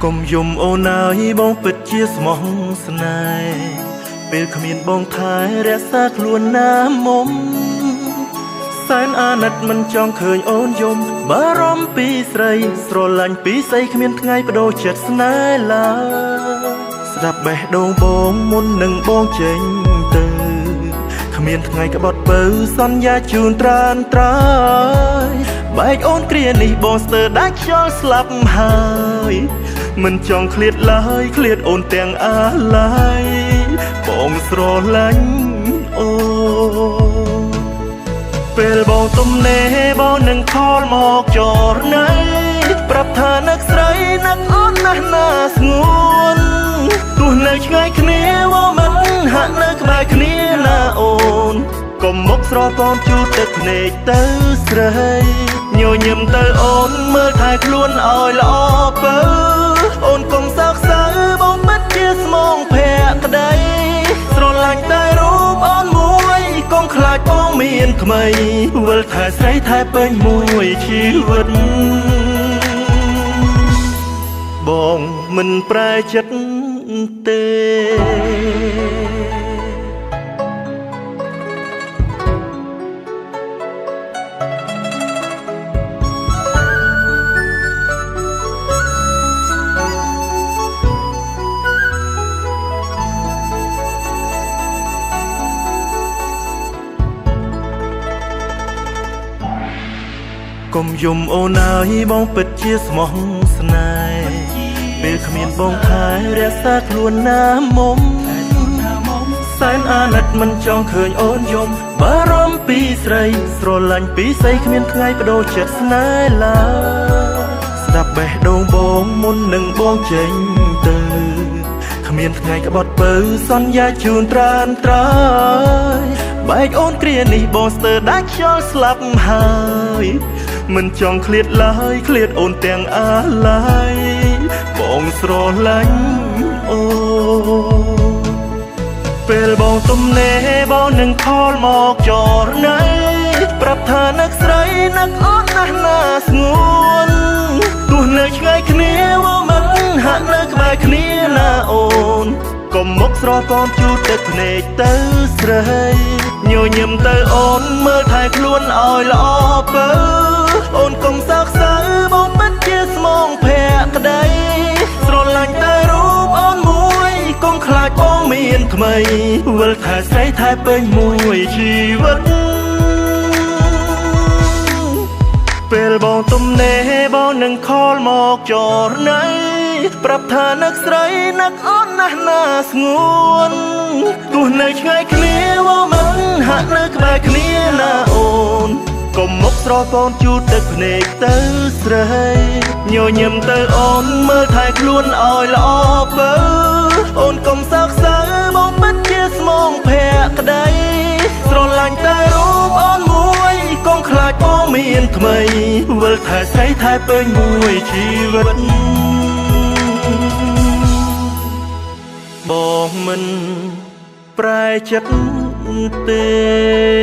កុំយំអូនអើយបងពិតជាស្មោះស្នេហ៍ពេលគ្មានបងថែរក្សាខ្លួនណាមុំសែនអាណិតមិនចង់ឃើញអូនយំបារម្ភពីស្រីស្រឡាញ់ពីស្អីគ្មានថ្ងៃបដូរចិត្តស្នេហ៍ឡើយស្ដាប់បេះដូងបងមុននឹងបងចេញទៅគ្មានថ្ងៃក្បត់បើសន្យាជូនត្រានត្រើយបែកអូនគ្រានេះបងស្ទើរដាច់ខ្យល់ស្លាប់ហើយមិនចង់ឃ្លាតឡើយឃ្លាតអូនទាំងអាឡ័យបងស្រឡាញ់អូនពេលបងទំនេរបងនឹងខលមកចរណៃប្រាប់ថានឹកស្រីនឹកអូនណាស់ណាស្ងួនទោះនៅឆ្ងាយគ្នាវាមិនហាក់នៅក្បែរគ្នាណាអូនកុំមុខស្រពងជូតទឹកភ្នែកទៅស្រីញញឹមទៅអូនមើលថែខ្លួនឲ្យល្អបើអូនកុំសោកសៅបងពិតជាស្មងភក្តីស្រឡាញ់តែរូបអូនមួយកុំខ្លាចបងមានថ្មីវិលថែស្រីថែពេញមួយជីវិតបងមិនប្រែចិត្តទេកុំយំអូនអើយបងពិតជាស្មោះស្នេហ៍ពេលគ្មានបងថែរក្សាខ្លួនណាមុំសែនអាណិតមិនចង់ឃើញអូនយំបារម្ភពីស្រីស្រឡាញ់ពីស្អីគ្មានថ្ងៃបដូរចិត្តស្នេហ៍ឡើយស្ដាប់បេះដូងបងមុននឹងបងចេញទៅគ្មានថ្ងៃក្បត់បើសន្យាជូនត្រានត្រើយបែកអូនគ្រានេះបងស្ទើរដាច់ខ្យល់ស្លាប់ហើយមិនចង់ឃ្លាតឡើយឃ្លាតអូនទាំងអាឡ័យបងស្រឡាញ់អូពេលបងទំនេរបងនឹងខលមកចរណៃប្រាប់ថានឹកស្រីនឹកអូនណាស់ណាស្ងួនទោះនៅឆ្ងាយគ្នាវាមិនហាក់នៅក្បែរគ្នាណាអូនកុំមុខស្រពងជូតទឹកភ្នែកទៅស្រីញញឹមទៅអូនមើលថែខ្លួនឲ្យល្អបើអូនកុំសោកសៅបងពិតជាស្មងភក្តីស្រឡាញ់តែរូបអូនមួយកុំខ្លាចបងមានថ្មីវិលថែស្រីថែពេញមួយជីវិតពេលបងទំនេរបងនឹងខលមកចរណៃប្រាប់ថានឹកស្រីនឹកអូនណាស់ណាស្ងួនទោះនៅឆ្ងាយគ្នាវាមិនហាក់នៅក្បែរគ្នាណាអូនកុំមុខស្រពងជូតទឹកភ្នែកទៅស្រីញញឹមទៅអូនមើលថែខ្លួនឲ្យល្អបើអូនកុំសោកសៅបងពិតជាស្មងភក្តីស្រឡាញ់តែរូបអូនមួយកុំខ្លាចបងមានថ្មីវិលថែស្រីថែពេញមួយជីវិតបងមិនប្រែចិត្តទេ